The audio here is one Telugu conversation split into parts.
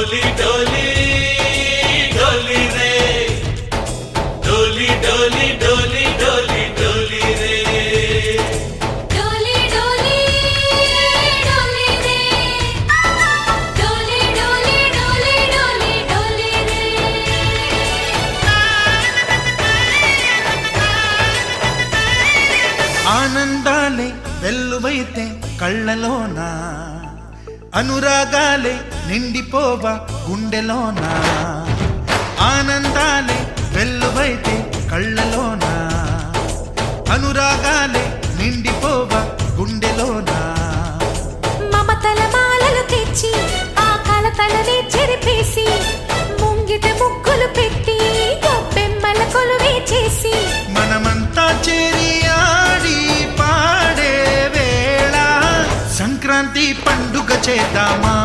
डोली डोली डोली रे डोली डोली डोली डोली डोली रे डोली डोली डोली रे डोली डोली डोली डोली डोली रे ఆనందాలే వెల్లువైతే కళ్ళలోనా అనురాగాలే నిండిపోవా గుండెలోనా ఆనందాలే వెల్లువైతే కళ్ళలోనా అనురాగాలే నిండిపోవా గుండెలోనా మమతల మాలలు తెచ్చి ఆ కలతలనే చెరిపేసి ముంగిట ముగ్గులు పెట్టి గొప్పెమ్మల కొలువే చేసి మనమంతా చేరి ఆడి పాడే వేళ సంక్రాంతి పండుగ చేద్దామా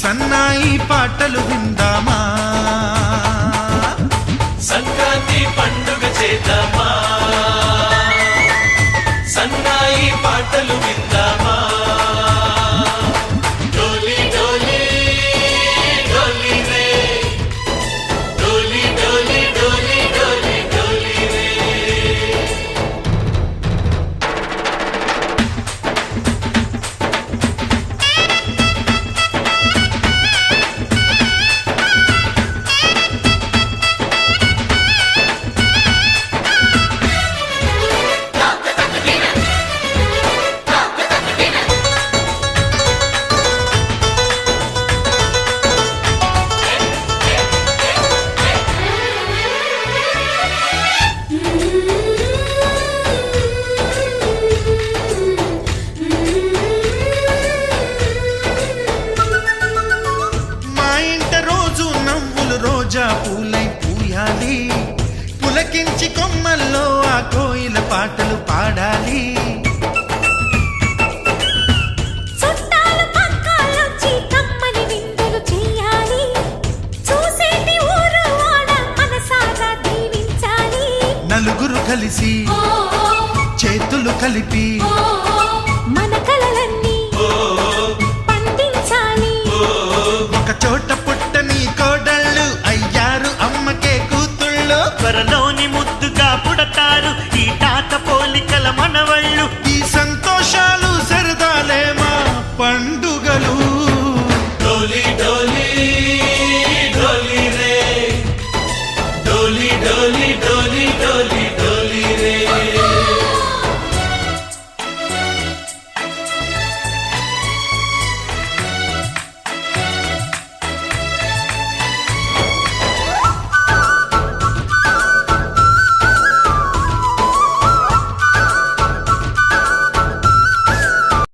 సన్నాయి పాటలు విందామా సంక్రాంతి పండుగ చేద్దామా సన్నాయి పాటలు విందామా డోలి డోలి డోలి రే డోలి డోలి డోలి డోలి డోలి రే మా ఇంట రోజు నవ్వులు రోజా పూలై పూయాలి పులకించి కొమ్మల్లో ఆ కోయిల పాటలు పాడాలి చుట్టాలు పక్కాలొచ్చి కమ్మని విందులు చెయ్యాలి చూసేటి ఊరు వాడ మనసారా దీవించాలి నలుగురు కలిసి చేతులు కలిపి మన కలలన్నీ పండించాలి ఒక చోట పుట్టని కోడళ్ళు అయ్యారు అమ్మకే కూతుళ్ళు త్వరలోని ముద్దుగా పుడతారు ఈ తాత పోలికల మనవళ్ళు ఈ సంతోషాలు సరదాలే మా పండుగలు डोली डोली डोली रे डोली डोली डोली डोली डोली